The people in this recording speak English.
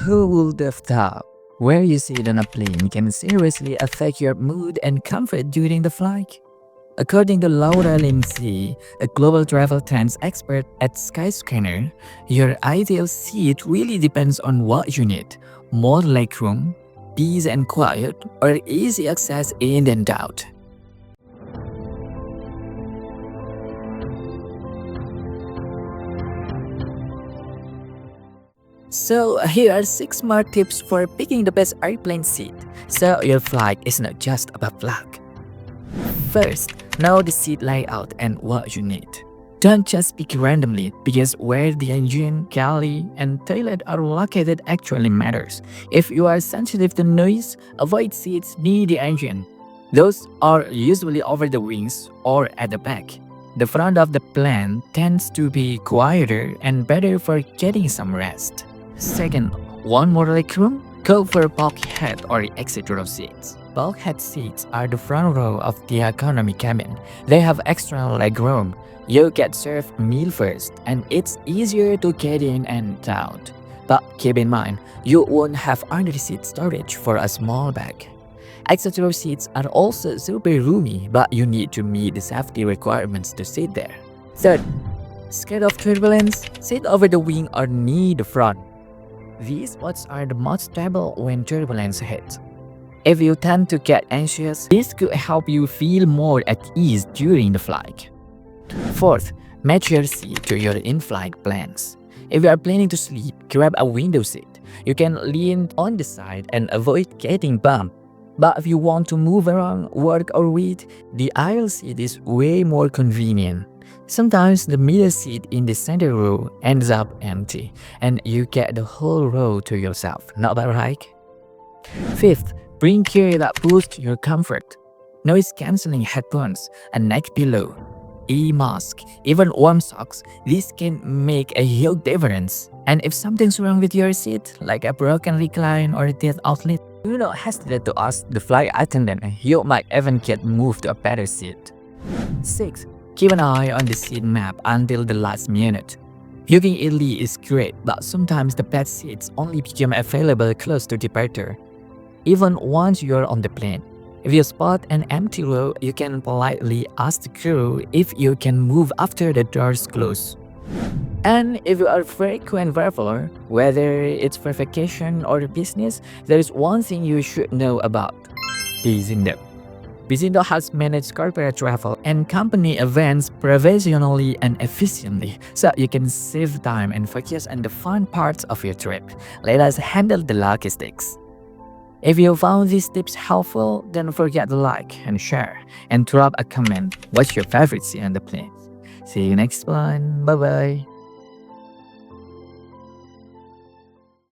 Who would have thought? Where you sit on a plane can seriously affect your mood and comfort during the flight. According to Laura Lindsay, a global travel trends expert at Skyscanner, your ideal seat really depends on what you need: more legroom, peace and quiet, or easy access in and out. So here are 6 smart tips for picking the best airplane seat, so your flight is not just about luck. First, know the seat layout and what you need. Don't just pick randomly, because where the engine, galley, and toilet are located actually matters. If you are sensitive to noise, avoid seats near the engine. Those are usually over the wings or at the back. The front of the plane tends to be quieter and better for getting some rest. Second, want more legroom? Go for bulkhead or exit row seats. Bulkhead seats are the front row of the economy cabin. They have extra legroom. You get served meal first, and it's easier to get in and out. But keep in mind, you won't have under-seat storage for a small bag. Exit row seats are also super roomy, but you need to meet the safety requirements to sit there. Third, scared of turbulence? Sit over the wing or near the front. These spots are the most stable when turbulence hits. If you tend to get anxious, this could help you feel more at ease during the flight. Fourth, match your seat to your in-flight plans. If you are planning to sleep, grab a window seat. You can lean on the side and avoid getting bumped. But if you want to move around, work or read, the aisle seat is way more convenient. Sometimes the middle seat in the center row ends up empty, and you get the whole row to yourself, not bad, right? Fifth, bring gear that boosts your comfort. Noise-canceling headphones, a neck pillow, a mask, even warm socks. This can make a huge difference. And if something's wrong with your seat, like a broken recline or a dead outlet, do not hesitate to ask the flight attendant. You might even get moved to a better seat. 6. Keep an eye on the seat map until the last minute. Booking early is great, but sometimes the best seats only become available close to departure, even once you're on the plane. If you spot an empty row, you can politely ask the crew if you can move after the doors close. And if you are a frequent traveler, whether it's for vacation or business, there is one thing you should know about: Bizindo. Bizindo has managed corporate travel and company events professionally and efficiently, so you can save time and focus on the fun parts of your trip. Let us handle the logistics. If you found these tips helpful, don't forget to like and share, and drop a comment. What's your favorite seat on the plane? See you next one. Bye bye.